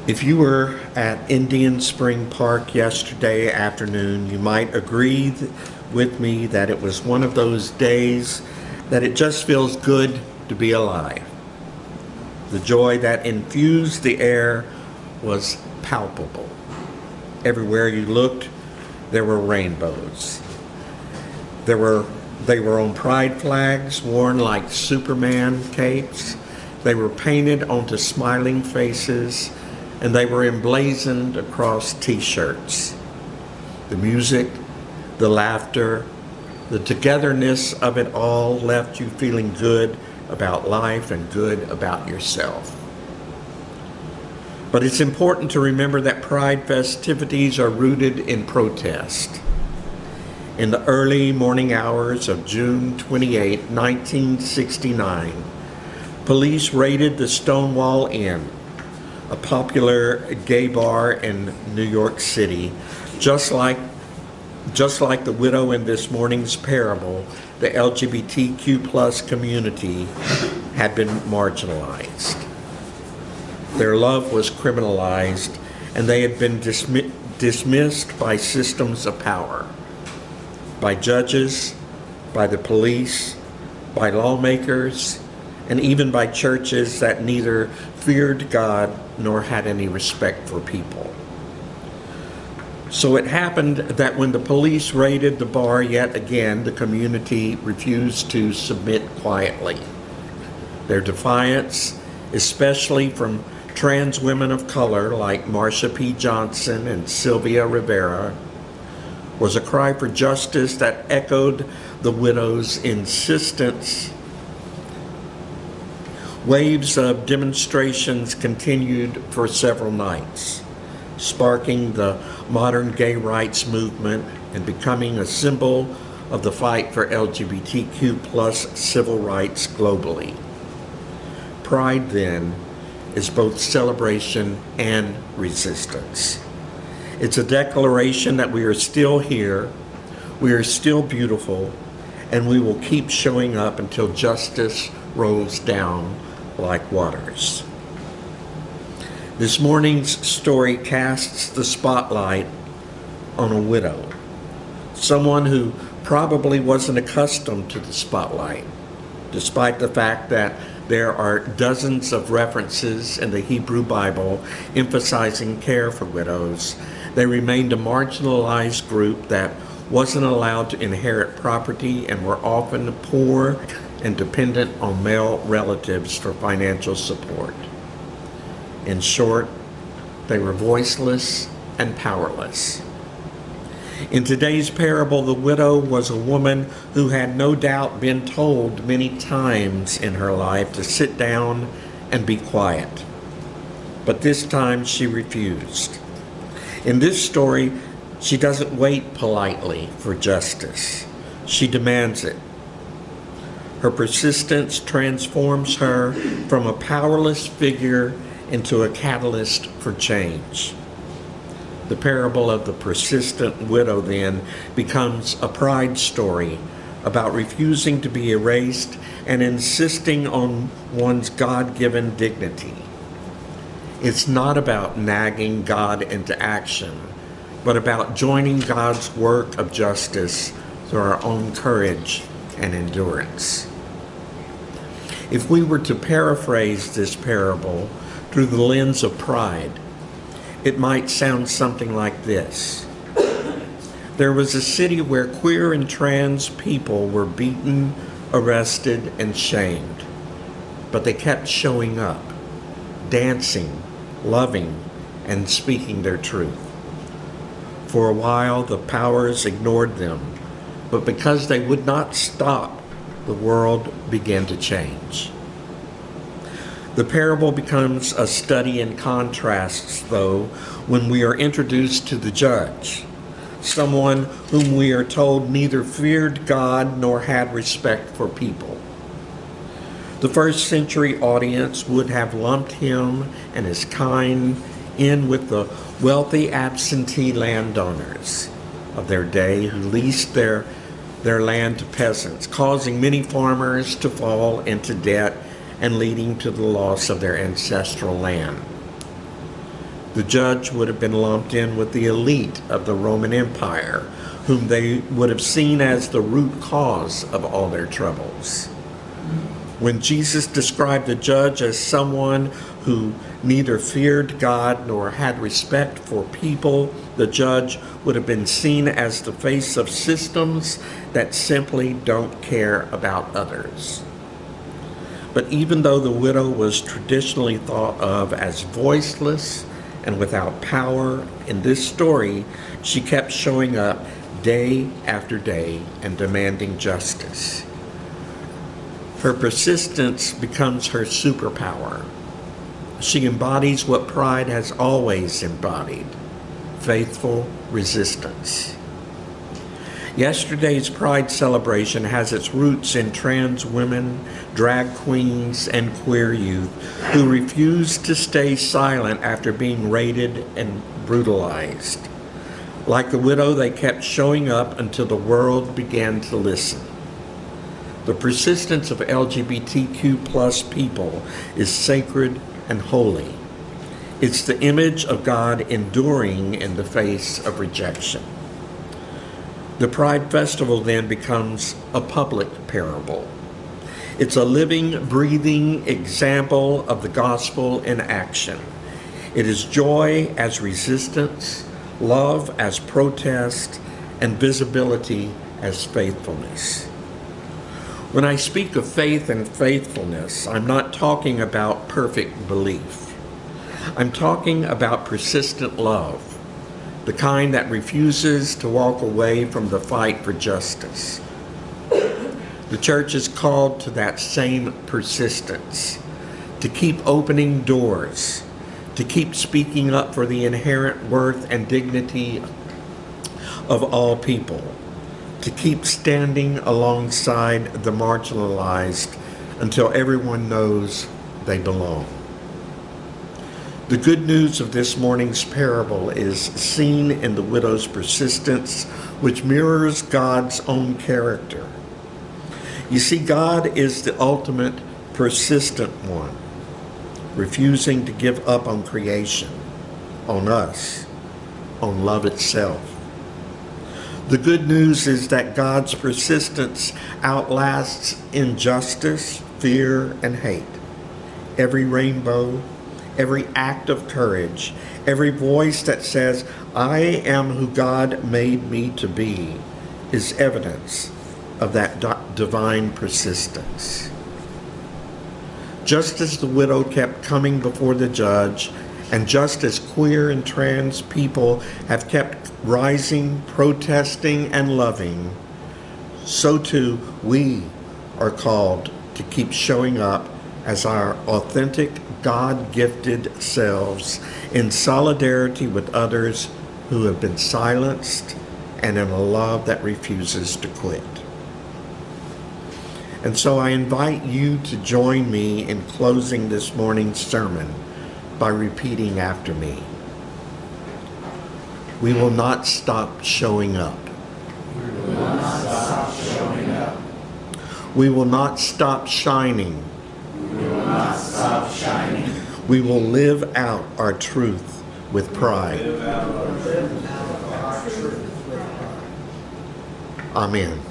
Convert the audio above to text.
If you were at Indian Spring Park yesterday afternoon, you might agree with me that it was one of those days that it just feels good to be alive. The joy that infused the air was palpable. Everywhere you looked, there were rainbows. They were on pride flags worn like Superman capes. They were painted onto smiling faces, and they were emblazoned across t-shirts. The music, the laughter, the togetherness of it all left you feeling good about life and good about yourself. But it's important to remember that Pride festivities are rooted in protest. In the early morning hours of June 28, 1969, police raided the Stonewall Inn, a popular gay bar in New York City. Just like the widow in this morning's parable, the LGBTQ plus community had been marginalized. Their love was criminalized, and they had been dismissed by systems of power, by judges, by the police, by lawmakers, and even by churches that neither feared God nor had any respect for people. So it happened that when the police raided the bar yet again, the community refused to submit quietly. Their defiance, especially from trans women of color like Marsha P. Johnson and Sylvia Rivera, was a cry for justice that echoed the widow's insistence. Waves of demonstrations continued for several nights, sparking the modern gay rights movement and becoming a symbol of the fight for LGBTQ plus civil rights globally. Pride, then, is both celebration and resistance. It's a declaration that we are still here, we are still beautiful, and we will keep showing up until justice rolls down like waters. This morning's story casts the spotlight on a widow, someone who probably wasn't accustomed to the spotlight, despite the fact that there are dozens of references in the Hebrew Bible emphasizing care for widows. They remained a marginalized group that wasn't allowed to inherit property and were often poor and dependent on male relatives for financial support. In short, they were voiceless and powerless. In today's parable, the widow was a woman who had no doubt been told many times in her life to sit down and be quiet. But this time she refused. In this story, she doesn't wait politely for justice. She demands it. Her persistence transforms her from a powerless figure into a catalyst for change. The parable of the persistent widow then becomes a pride story about refusing to be erased and insisting on one's God-given dignity. It's not about nagging God into action, but about joining God's work of justice through our own courage and endurance. If we were to paraphrase this parable through the lens of pride, it might sound something like this. There was a city where queer and trans people were beaten, arrested, and shamed, but they kept showing up, dancing, loving, and speaking their truth. For a while, the powers ignored them, but because they would not stop, the world began to change. The parable becomes a study in contrasts, though, when we are introduced to the judge, someone whom we are told neither feared God nor had respect for people. The first century audience would have lumped him and his kind in with the wealthy absentee landowners of their day who leased their land to peasants, causing many farmers to fall into debt and leading to the loss of their ancestral land. The judge would have been lumped in with the elite of the Roman Empire, whom they would have seen as the root cause of all their troubles. When Jesus described the judge as someone who neither feared God nor had respect for people, the judge would have been seen as the face of systems that simply don't care about others. But even though the widow was traditionally thought of as voiceless and without power, in this story, she kept showing up day after day and demanding justice. Her persistence becomes her superpower. She embodies what pride has always embodied: faithful resistance. Yesterday's Pride celebration has its roots in trans women, drag queens, and queer youth who refused to stay silent after being raided and brutalized. Like the widow, they kept showing up until the world began to listen. The persistence of LGBTQ plus people is sacred and holy. It's the image of God enduring in the face of rejection. The Pride Festival then becomes a public parable. It's a living, breathing example of the gospel in action. It is joy as resistance, love as protest, and visibility as faithfulness. When I speak of faith and faithfulness, I'm not talking about perfect belief. I'm talking about persistent love, the kind that refuses to walk away from the fight for justice. The church is called to that same persistence, to keep opening doors, to keep speaking up for the inherent worth and dignity of all people, to keep standing alongside the marginalized until everyone knows they belong. The good news of this morning's parable is seen in the widow's persistence, which mirrors God's own character. You see, God is the ultimate persistent one, refusing to give up on creation, on us, on love itself. The good news is that God's persistence outlasts injustice, fear, and hate. Every rainbow, every act of courage, every voice that says, "I am who God made me to be," is evidence of that divine persistence. Just as the widow kept coming before the judge, and just as queer and trans people have kept rising, protesting, and loving, so too we are called to keep showing up as our authentic, God-gifted selves in solidarity with others who have been silenced and in a love that refuses to quit. And so I invite you to join me in closing this morning's sermon by repeating after me. We will not stop showing up. We will not stop showing up. We will not stop shining. We will not stop shining. We will live out our truth with pride. Amen.